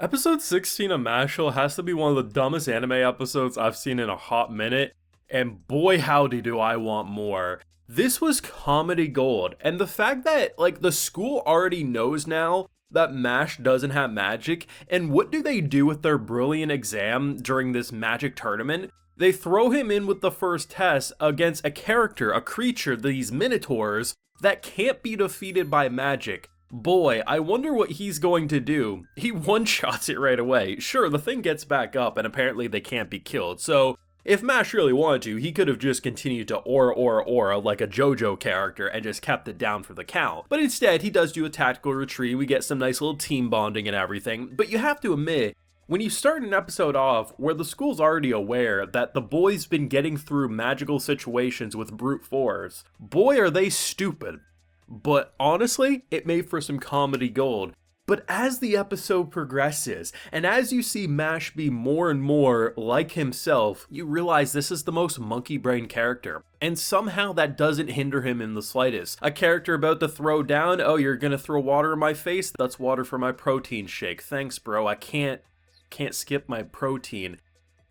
Episode 16 of Mashle has to be one of the dumbest anime episodes I've seen in a hot minute, and boy howdy do I want more. This was comedy gold, and the fact that, the school already knows now that Mash doesn't have magic, and what do they do with their brilliant exam during this magic tournament? They throw him in with the first test against a character, a creature, these minotaurs, that can't be defeated by magic. Boy, I wonder what he's going to do. He one-shots it right away. Sure, the thing gets back up and apparently they can't be killed, so if Mash really wanted to, he could have just continued to aura like a JoJo character and just kept it down for the count. But instead, he does do a tactical retreat, we get some nice little team bonding and everything, but you have to admit, when you start an episode off where the school's already aware that the boy's been getting through magical situations with brute force, boy are they stupid. But honestly, it made for some comedy gold. But as the episode progresses, and as you see Mash be more and more like himself, you realize this is the most monkey brain character. And somehow that doesn't hinder him in the slightest. A character about to throw down, oh, you're gonna throw water in my face? That's water for my protein shake. Thanks, bro. I can't skip my protein.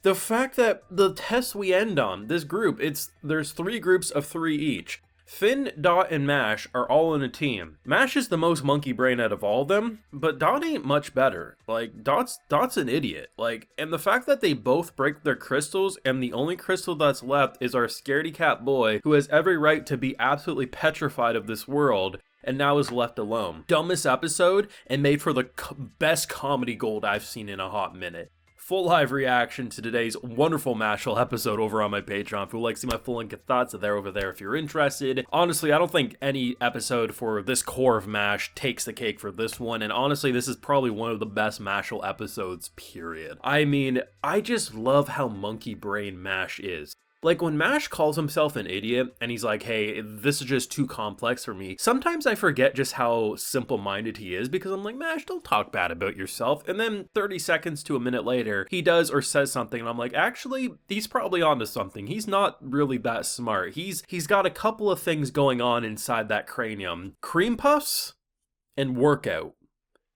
The fact that the test we end on, this group, there's 3 groups of 3 each. Finn, Dot, and Mash are all in a team. Mash is the most monkey brain out of all of them, but Dot ain't much better. Dot's an idiot. And the fact that they both break their crystals and the only crystal that's left is our scaredy cat boy who has every right to be absolutely petrified of this world and now is left alone. Dumbest episode and made for the best comedy gold I've seen in a hot minute. Full live reaction to today's wonderful Mashle episode over on my Patreon. If you'd like to see my full length thoughts, they're over there if you're interested. Honestly, I don't think any episode for this core of MASH takes the cake for this one, and honestly, this is probably one of the best Mashle episodes, period. I mean, I just love how monkey brain MASH is. When Mash calls himself an idiot and he's like, hey, this is just too complex for me, sometimes I forget just how simple-minded he is because I'm like, Mash, don't talk bad about yourself. And then 30 seconds to a minute later, he does or says something and I'm like, actually, he's probably onto something. He's not really that smart. He's got a couple of things going on inside that cranium. Cream puffs and workout.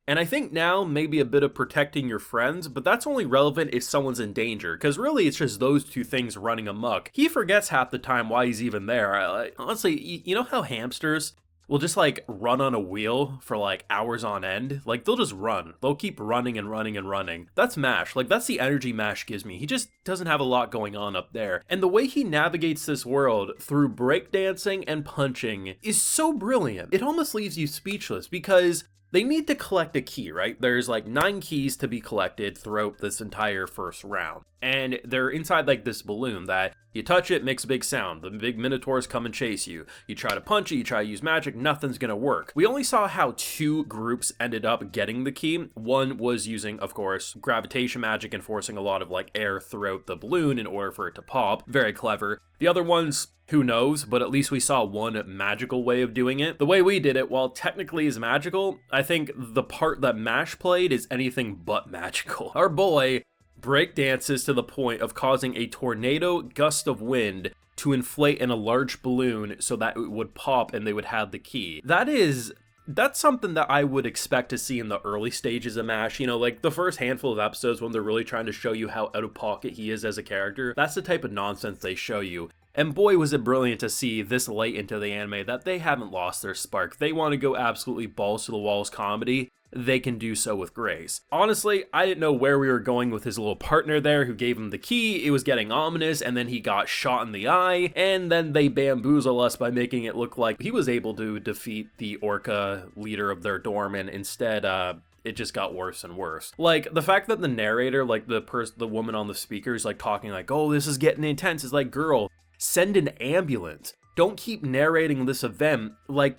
And I think now maybe a bit of protecting your friends, but that's only relevant if someone's in danger, because really it's just those 2 things running amok. He forgets half the time why he's even there. Honestly, you know how hamsters will just run on a wheel for hours on end? They'll just run. They'll keep running and running and running. That's Mash. That's the energy Mash gives me. He just doesn't have a lot going on up there. And the way he navigates this world through breakdancing and punching is so brilliant. It almost leaves you speechless because they need to collect a key, right? There's 9 keys to be collected throughout this entire first round. And they're inside this balloon that you touch it, makes a big sound. The big minotaurs come and chase you. You try to punch it, you try to use magic, nothing's gonna work. We only saw how 2 groups ended up getting the key. One was using, of course, gravitation magic and forcing a lot of air throughout the balloon in order for it to pop. Very clever. The other ones, who knows, but at least we saw one magical way of doing it. The way we did it, while technically is magical, I think the part that Mash played is anything but magical. Our boy breakdances to the point of causing a tornado gust of wind to inflate in a large balloon so that it would pop and they would have the key. That's something that I would expect to see in the early stages of MASH, the first handful of episodes when they're really trying to show you how out of pocket he is as a character. That's the type of nonsense they show you. And boy, was it brilliant to see this late into the anime that they haven't lost their spark. They want to go absolutely balls to the walls comedy. They can do so with grace. Honestly, I didn't know where we were going with his little partner there who gave him the key. It was getting ominous, and then he got shot in the eye, and then they bamboozle us by making it look like he was able to defeat the orca leader of their dorm, and instead, it just got worse and worse. The fact that the narrator, the woman on the speaker is talking oh, this is getting intense, is girl, send an ambulance. Don't keep narrating this event.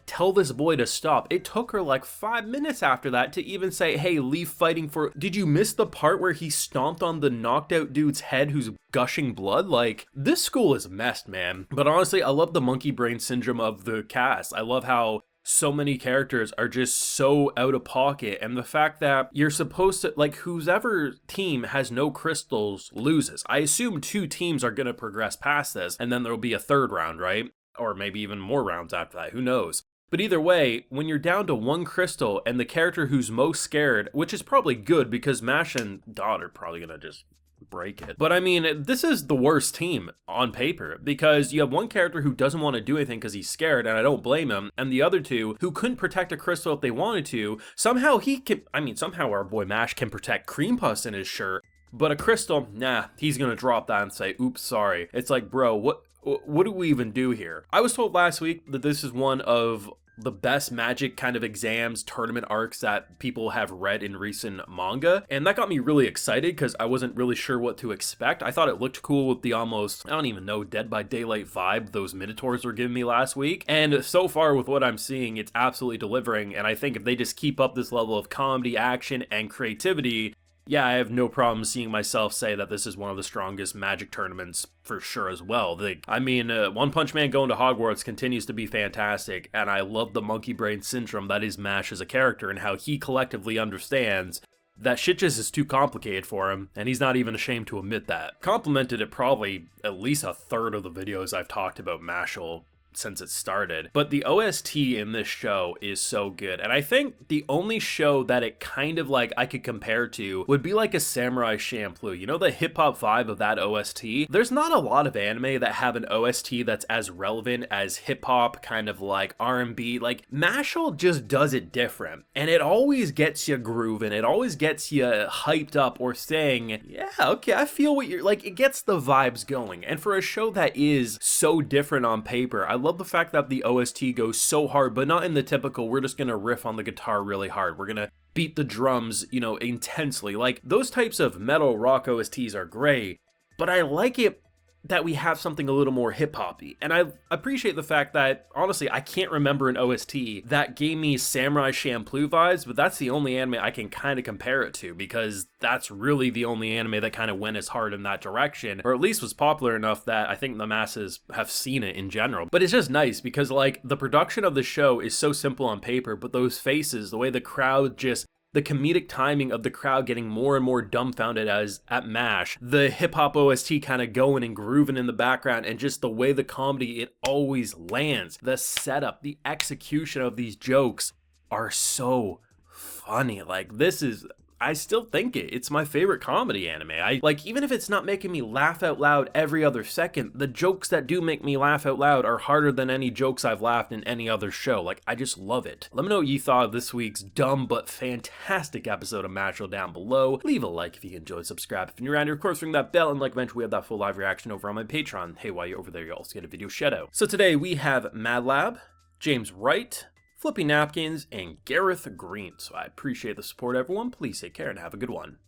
Tell this boy to stop. It took her 5 minutes after that to even say, hey, leave fighting for... Did you miss the part where he stomped on the knocked out dude's head who's gushing blood? This school is messed, man. But honestly, I love the monkey brain syndrome of the cast. I love how so many characters are just so out of pocket, and the fact that you're supposed to, whoever team has no crystals loses. I assume 2 teams are gonna progress past this, and then there'll be a 3rd round, right? Or maybe even more rounds after that, who knows? But either way, when you're down to one crystal and the character who's most scared, which is probably good because Mash and Dot are probably gonna just break it. But I mean, this is the worst team on paper because you have one character who doesn't want to do anything because he's scared, and I don't blame him, and the other two who couldn't protect a crystal if they wanted to. Somehow he can, somehow our boy Mash can protect cream puffs in his shirt, but a crystal, nah, he's gonna drop that and say, oops, sorry. It's like, bro, what do we even do here? I was told last week that this is one of the best Magic kind of exams, tournament arcs that people have read in recent manga. And that got me really excited because I wasn't really sure what to expect. I thought it looked cool with the almost, I don't even know, Dead by Daylight vibe those Minotaurs were giving me last week. And so far with what I'm seeing, it's absolutely delivering. And I think if they just keep up this level of comedy, action, and creativity, yeah, I have no problem seeing myself say that this is one of the strongest Magic tournaments for sure as well. One Punch Man going to Hogwarts continues to be fantastic, and I love the monkey brain syndrome that is Mash as a character and how he collectively understands that shit just is too complicated for him, and he's not even ashamed to admit that. Complimented it probably at least a third of the videos I've talked about Mashle since it started. But the OST in this show is so good, and I think the only show that it kind of like I could compare to would be like a Samurai Champloo. You know, the hip-hop vibe of that OST? There's not a lot of anime that have an OST that's as relevant as hip-hop, kind of like R&B. Like, Mashle just does it different, and it always gets you grooving, it always gets you hyped up or saying, yeah, okay, I feel what you're, like, it gets the vibes going. And for a show that is so different on paper, I love the fact that the OST goes so hard, but not in the typical, we're just gonna riff on the guitar really hard, we're gonna beat the drums, you know, intensely. Like, those types of metal rock OSTs are great, but I like it that we have something a little more hip-hoppy. And I appreciate the fact that, honestly, I can't remember an OST that gave me Samurai Champloo vibes, but that's the only anime I can kind of compare it to, because that's really the only anime that kind of went as hard in that direction, or at least was popular enough that I think the masses have seen it in general. But it's just nice because, like, the production of the show is so simple on paper, but those faces, the way the crowd just, the comedic timing of the crowd getting more and more dumbfounded as at MASH, the hip-hop OST kind of going and grooving in the background, and just the way the comedy, it always lands. The setup, the execution of these jokes are so funny. Like, this is, I still think it's my favorite comedy anime. Even if it's not making me laugh out loud every other second, the jokes that do make me laugh out loud are harder than any jokes I've laughed in any other show. Like, I just love it. Let me know what you thought of this week's dumb but fantastic episode of Mashle down below. Leave a like if you enjoyed, subscribe if you're around here, of course ring that bell, and like eventually we have that full live reaction over on my Patreon. Hey, while you're over there, you also get a video shout out. So today we have Madlab, James Wright, Flippy Napkins, and Gareth Green. So I appreciate the support, everyone. Please take care and have a good one.